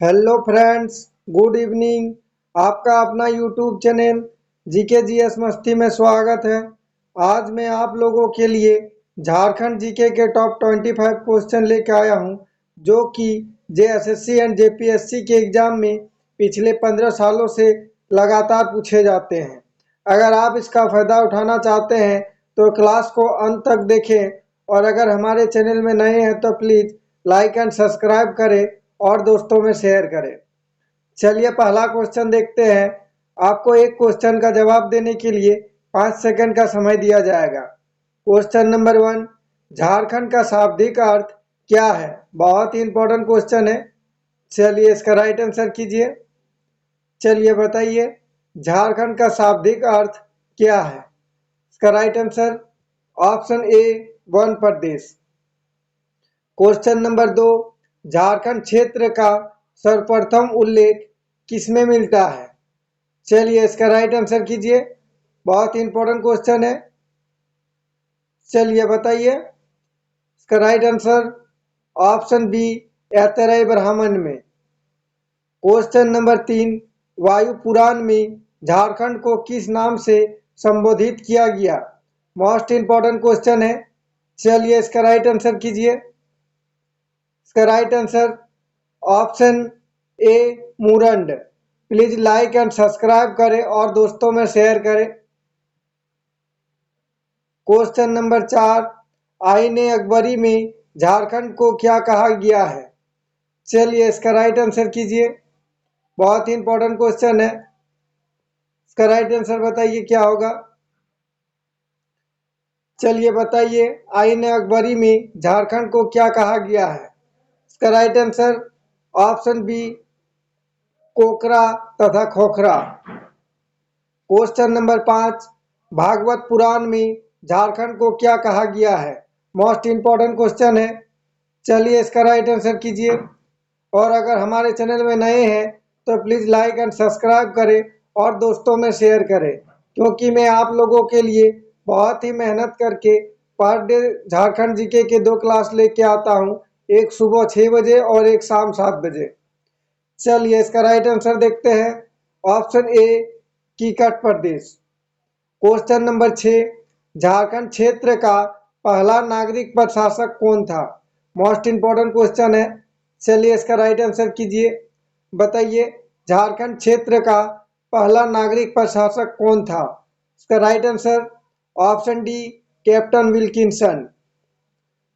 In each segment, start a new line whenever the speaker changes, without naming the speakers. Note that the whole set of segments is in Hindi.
Hello friends, good evening. आपका अपना यूट्यूब चैनल जीके जीएस मस्ती में स्वागत है। आज मैं आप लोगों के लिए झारखंड जीके के टॉप 25 क्वेश्चन लेकर आया हूं, जो कि जेएसएससी एंड जेपीएससी के एग्जाम में पिछले 15 सालों से लगातार पूछे जाते हैं। अगर आप इसका फ़ायदा उठाना चाहते हैं तो क्लास को अंत तक देखें, और अगर हमारे चैनल में नए हैं तो प्लीज़ लाइक एंड सब्सक्राइब करें और दोस्तों में शेयर करें। चलिए पहला क्वेश्चन देखते हैं। आपको एक क्वेश्चन का जवाब देने के लिए 5 सेकंड का समय दिया जाएगा। क्वेश्चन नंबर 1, झारखंड का शाब्दिक अर्थ क्या है? बहुत ही इंपॉर्टेंट क्वेश्चन है। चलिए इसका राइट आंसर कीजिए। चलिए बताइए, झारखंड का शाब्दिक अर्थ क्या है? इसका राइट आंसर ऑप्शन ए, वन प्रदेश। क्वेश्चन नंबर 2, झारखंड क्षेत्र का सर्वप्रथम उल्लेख किसमें मिलता है? चलिए इसका राइट आंसर कीजिए। बहुत ही इंपॉर्टेंट क्वेश्चन है। चलिए बताइए। इसका right answer option B, Aitareya Brahmana में। क्वेश्चन नंबर 3, वायु पुराण में झारखंड को किस नाम से संबोधित किया गया? मोस्ट इंपॉर्टेंट क्वेश्चन है। चलिए इसका राइट आंसर कीजिए। इसका राइट आंसर ऑप्शन ए, मुरंड। प्लीज लाइक एंड सब्सक्राइब करें और दोस्तों में शेयर करें। क्वेश्चन नंबर 4, आईन अकबरी में झारखंड को क्या कहा गया है? चलिए इसका राइट आंसर कीजिए। बहुत ही इंपॉर्टेंट क्वेश्चन है। इसका राइट आंसर बताइए क्या होगा। चलिए बताइए, आईन अकबरी में झारखंड को क्या कहा गया है? इसका राइट आंसर ऑप्शन बी, कोकरा तथा खोखरा। क्वेश्चन नंबर 5, भागवत पुराण में झारखंड को क्या कहा गया है? मोस्ट इंपॉर्टेंट क्वेश्चन है। चलिए इसका राइट आंसर कीजिए। और अगर हमारे चैनल में नए हैं तो प्लीज़ लाइक एंड सब्सक्राइब करें और दोस्तों में शेयर करें, क्योंकि मैं आप लोगों के लिए बहुत ही मेहनत करके पर डे झारखंड जीके के 2 क्लास लेके आता हूँ, एक सुबह 6 बजे और एक शाम 7 बजे। चलिए इसका राइट आंसर देखते हैं। Option A, Kikat Pradesh. Question number 6, Jharkhand क्षेत्र का पहला नागरिक प्रशासक कौन था? मोस्ट इंपॉर्टेंट क्वेश्चन है। चलिए इसका राइट आंसर कीजिए। बताइए, झारखंड क्षेत्र का पहला नागरिक प्रशासक कौन था? इसका right answer option D, captain Wilkinson.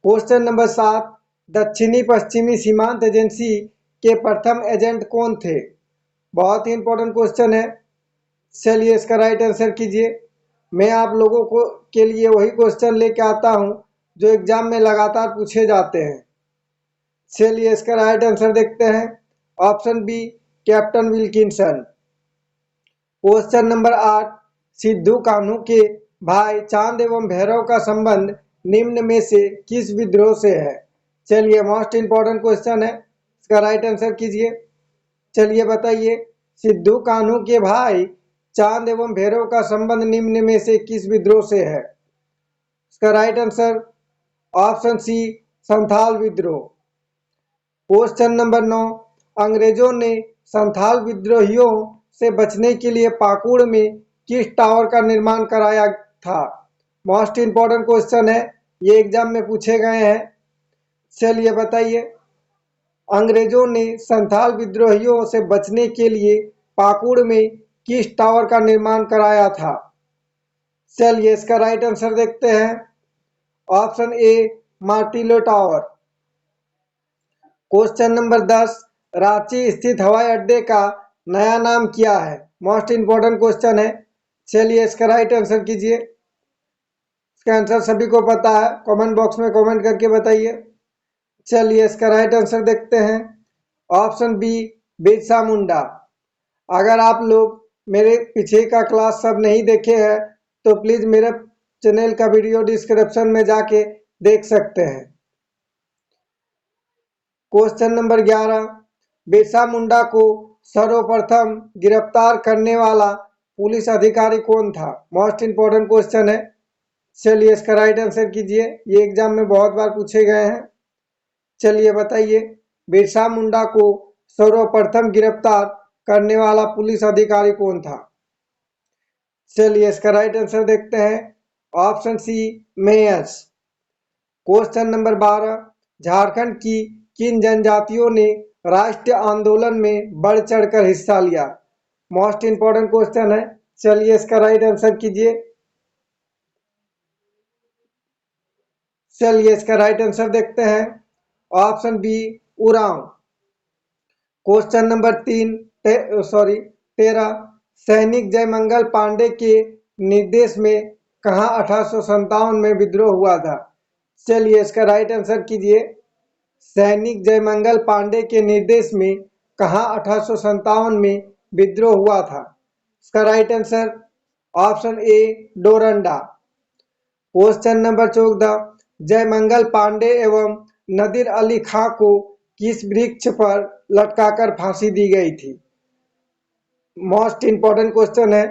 Question number 7, दक्षिणी पश्चिमी सीमांत एजेंसी के प्रथम एजेंट कौन थे? बहुत ही इंपॉर्टेंट क्वेश्चन है। चलिए इसका राइट आंसर कीजिए। मैं आप लोगों को के लिए वही क्वेश्चन लेके आता हूँ जो एग्जाम में लगातार पूछे जाते हैं। चलिए इसका राइट आंसर देखते हैं। Option B, captain Wilkinson. Question number 8, Sidhu Kanhu के भाई चांद एवं भैरव का संबंध निम्न में से किस विद्रोह से है? चलिए मोस्ट इंपॉर्टेंट क्वेश्चन है। इसका राइट आंसर कीजिए। चलिए बताइए, सिद्धू कान्हू के भाई चांद एवं भैरव का संबंध निम्न में से किस विद्रोह से है? इसका right answer option C, Santhal विद्रोह। क्वेश्चन नंबर 9, अंग्रेजों ने संथाल विद्रोहियों से बचने के लिए पाकुड़ में किस टावर का निर्माण कराया था? मोस्ट इंपॉर्टेंट क्वेश्चन है, ये एग्जाम में पूछे गए हैं। चलिए बताइए, अंग्रेजों ने संथाल विद्रोहियों से बचने के लिए पाकुड़ में किस टावर का निर्माण कराया था? चलिए इसका राइट आंसर देखते हैं। Option A, Martello tower. Question number 10, Ranchi स्थित हवाई अड्डे का नया नाम क्या है? मोस्ट इंपॉर्टेंट क्वेश्चन है। चलिए इसका राइट आंसर कीजिए। इसका आंसर सभी को पता है, कमेंट बॉक्स में कमेंट करके बताइए। चलिए इसका राइट आंसर देखते हैं। Option B, Birsa Munda. अगर आप लोग मेरे पीछे का क्लास सब नहीं देखे हैं तो प्लीज़ मेरे चैनल का वीडियो डिस्क्रिप्शन में जाके देख सकते हैं। क्वेश्चन नंबर 11, बिरसा मुंडा को सर्वप्रथम गिरफ्तार करने वाला पुलिस अधिकारी कौन था? मोस्ट इंपॉर्टेंट क्वेश्चन है। चलिए इसका राइट आंसर कीजिए, ये एग्जाम में बहुत बार पूछे गए हैं। चलिए बताइए, बिरसा मुंडा को सर्वप्रथम गिरफ्तार करने वाला पुलिस अधिकारी कौन था? चलिए इसका राइट आंसर देखते हैं। Option C, Meyers. Question number 12, Jharkhand की किन जनजातियों ने राष्ट्रीय आंदोलन में बढ़ चढ़कर हिस्सा लिया? मोस्ट इंपॉर्टेंट क्वेश्चन है। चलिए इसका राइट आंसर कीजिए। चलिए इसका राइट आंसर देखते हैं। Option B, Oraon. Question number 13, सैनिक जयमंगल पांडे के निर्देश में कहाँ 1857 में विद्रोह हुआ था? चलिए इसका राइट आंसर कीजिए। सैनिक जयमंगल पांडे के निर्देश में कहाँ 1857 में विद्रोह हुआ था? इसका right answer option A, Doranda. Question number 14, Jaimangal Pandey एवं नदीर अली खां को किस वृक्ष पर लटकाकर फांसी दी गई थी? मोस्ट इंपॉर्टेंट क्वेश्चन है।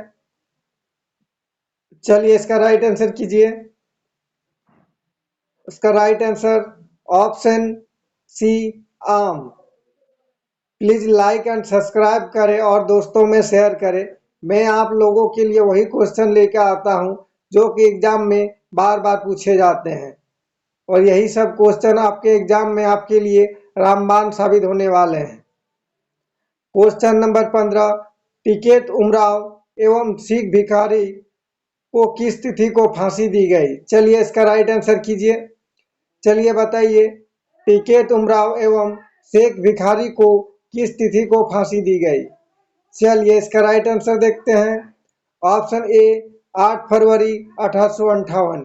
चलिए इसका राइट आंसर कीजिए। इसका राइट आंसर ऑप्शन सी, आम। प्लीज लाइक एंड सब्सक्राइब करें और दोस्तों में शेयर करें। मैं आप लोगों के लिए वही क्वेश्चन लेकर आता हूं जो कि एग्जाम में बार बार पूछे जाते हैं, और यही सब क्वेश्चन आपके एग्जाम में आपके लिए रामबाण साबित होने वाले हैं। क्वेश्चन नंबर 15, टिकैत उमराव एवं सिख भिखारी को किस तिथि को फांसी दी गई? चलिए इसका राइट आंसर कीजिए। चलिए बताइए, टिकैत उमराव एवं शेख भिखारी को किस तिथि को फांसी दी गई? चलिए इसका राइट आंसर देखते हैं। ऑप्शन ए, 8 फरवरी 1858।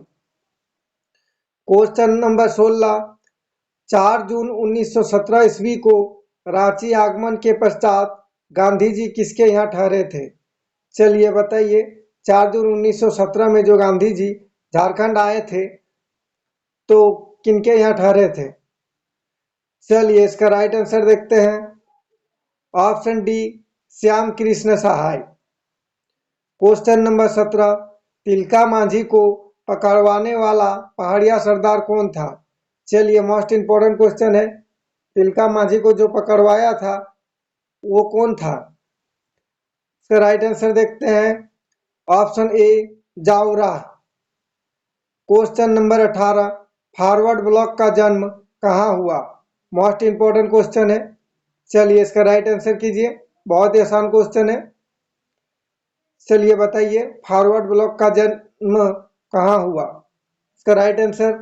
क्वेश्चन नंबर 16, 4 जून 1917 ईस्वी को रांची आगमन के पश्चात गांधी जी किसके यहाँ ठहरे थे? चलिए बताइए, 4 जून 1917 में जो गांधी जी झारखंड आए थे तो किनके यहाँ ठहरे थे? चलिए इसका राइट आंसर देखते हैं। ऑप्शन डी, श्याम कृष्ण सहाय। क्वेश्चन नंबर 17, तिलका मांझी को पकड़वाने वाला पहाड़िया सरदार कौन था? चलिए मोस्ट इंपॉर्टेंट क्वेश्चन है। तिलका मांझी को जो पकड़वाया था वो कौन था? इसका राइट आंसर देखते हैं। ऑप्शन ए, Jaora. Question number 18, forward block का जन्म कहाँ हुआ? मोस्ट इंपॉर्टेंट क्वेश्चन है। चलिए इसका राइट आंसर कीजिए। बहुत ही आसान क्वेश्चन है। चलिए बताइए, फॉरवर्ड ब्लॉक का जन्म कहाँ हुआ? इसका right answer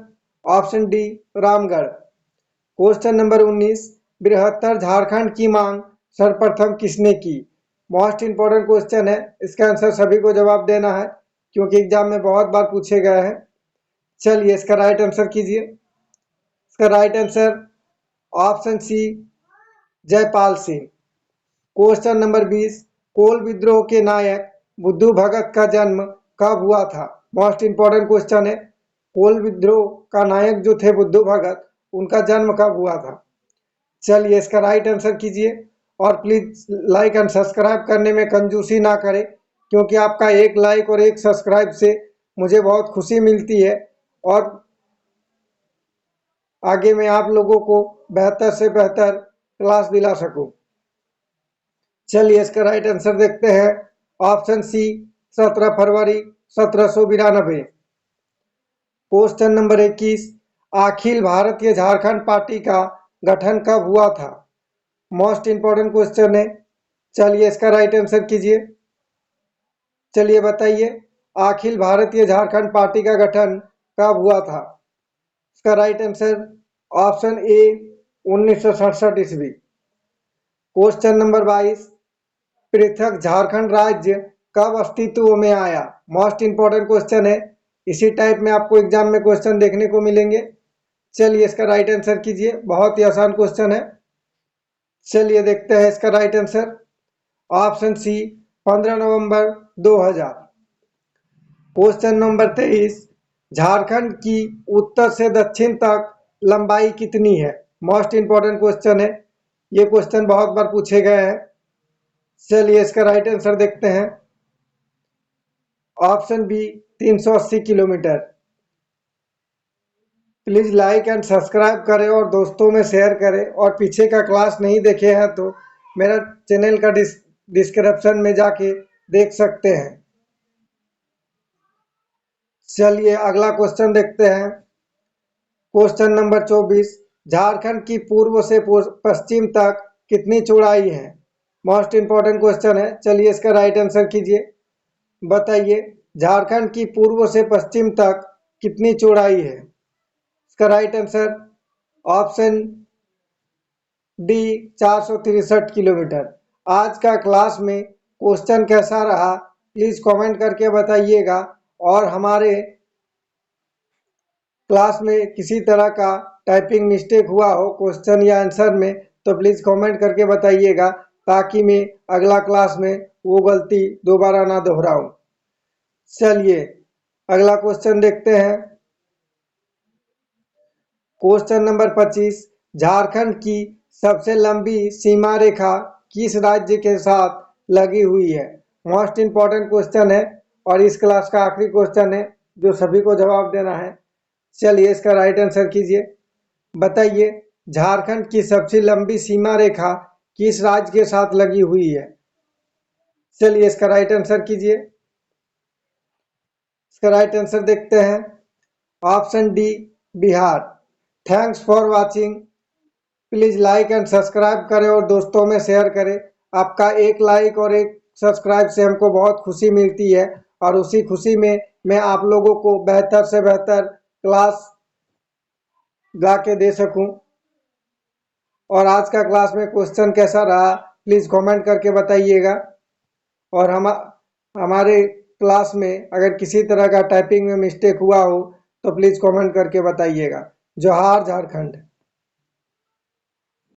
option D, Ramgarh. Question number 19, बृहत्तर झारखंड की मांग सर्वप्रथम किसने की? मोस्ट इंपॉर्टेंट क्वेश्चन है। इसका आंसर सभी को जवाब देना है क्योंकि एग्जाम में बहुत बार पूछे गए हैं। चलिए इसका राइट आंसर कीजिए। इसका right answer option C, Jaipal Singh. Question number 20, Kol विद्रोह के नायक बुद्धू भगत का जन्म कब हुआ था? मोस्ट इंपॉर्टेंट क्वेश्चन है। कोल विद्रोह का नायक जो थे बुद्धू भगत, उनका जन्म कब हुआ था? चलिए इसका राइट आंसर कीजिए और प्लीज लाइक एंड सब्सक्राइब करने में कंजूसी ना करें क्योंकि आपका एक लाइक और एक सब्सक्राइब से मुझे बहुत खुशी मिलती है और आगे मैं आप लोगों को बेहतर से बेहतर क्लास दिला सकूं। चलिए इसका राइट आंसर देखते हैं। ऑप्शन सी, 17 फरवरी 1792। Question number 21, Akhil Bharatiya Jharkhand party का गठन कब हुआ था? मोस्ट इंपॉर्टेंट क्वेश्चन है। चलिए इसका राइट आंसर कीजिए। चलिए बताइए, अखिल भारतीय झारखंड पार्टी का गठन कब हुआ था? इसका राइट आंसर ऑप्शन ए, 1967 ईस्वी। क्वेश्चन नंबर 22, पृथक झारखंड राज्य कब अस्तित्व में आया? मोस्ट इंपॉर्टेंट क्वेश्चन है। इसी टाइप में आपको एग्जाम में क्वेश्चन देखने को मिलेंगे। चलिए इसका राइट आंसर कीजिए। बहुत ही आसान क्वेश्चन है। चलिए देखते हैं इसका राइट आंसर। ऑप्शन सी, 15 नवंबर 2000। क्वेश्चन नंबर 23, झारखंड की उत्तर से दक्षिण तक लंबाई कितनी है? मोस्ट इंपॉर्टेंट क्वेश्चन है। ये क्वेश्चन बहुत बार पूछे गए हैं। चलिए इसका राइट आंसर देखते हैं। Option B, 380 kilometre. Please like and subscribe करें और दोस्तों में शेयर करें और पीछे का क्लास नहीं देखे हैं तो मेरा चैनल का डिस्क्रिप्शन में जाके देख सकते हैं। चलिए अगला क्वेश्चन देखते हैं। क्वेश्चन नंबर 24, झारखंड की पूर्व से पश्चिम तक कितनी चौड़ाई है? मोस्ट इंपॉर्टेंट क्वेश्चन है। चलिए इसका राइट आंसर कीजिए। बताइए झारखंड की पूर्व से पश्चिम तक कितनी चौड़ाई है? इसका right answer option D 463 kilometre. आज का क्लास में क्वेश्चन कैसा रहा प्लीज़ कमेंट करके बताइएगा, और हमारे क्लास में किसी तरह का टाइपिंग मिस्टेक हुआ हो क्वेश्चन या आंसर में तो प्लीज़ कमेंट करके बताइएगा, ताकि मैं अगला क्लास में वो गलती दोबारा ना दोहराऊं। चलिए अगला क्वेश्चन देखते हैं। क्वेश्चन नंबर 25, झारखंड की सबसे लंबी सीमा रेखा किस राज्य के साथ लगी हुई है? मोस्ट इंपॉर्टेंट क्वेश्चन है और इस क्लास का आखिरी क्वेश्चन है जो सभी को जवाब देना है। चलिए इसका राइट आंसर कीजिए। बताइए झारखंड की सबसे लंबी सीमा रेखा किस राज्य के साथ लगी हुई है? चलिए इसका राइट आंसर कीजिए। इसका राइट आंसर देखते हैं। Option D Bihar. Thanks for watching. Please like and subscribe करें और दोस्तों में शेयर करें। आपका एक लाइक और एक सब्सक्राइब से हमको बहुत खुशी मिलती है, और उसी खुशी में मैं आप लोगों को बेहतर से बेहतर क्लास ला के दे सकूं। और आज का क्लास में क्वेश्चन कैसा रहा प्लीज़ कमेंट करके बताइएगा, और हमारे क्लास में अगर किसी तरह का टाइपिंग में मिस्टेक हुआ हो तो प्लीज़ कमेंट करके बताइएगा। जोहार झारखंड।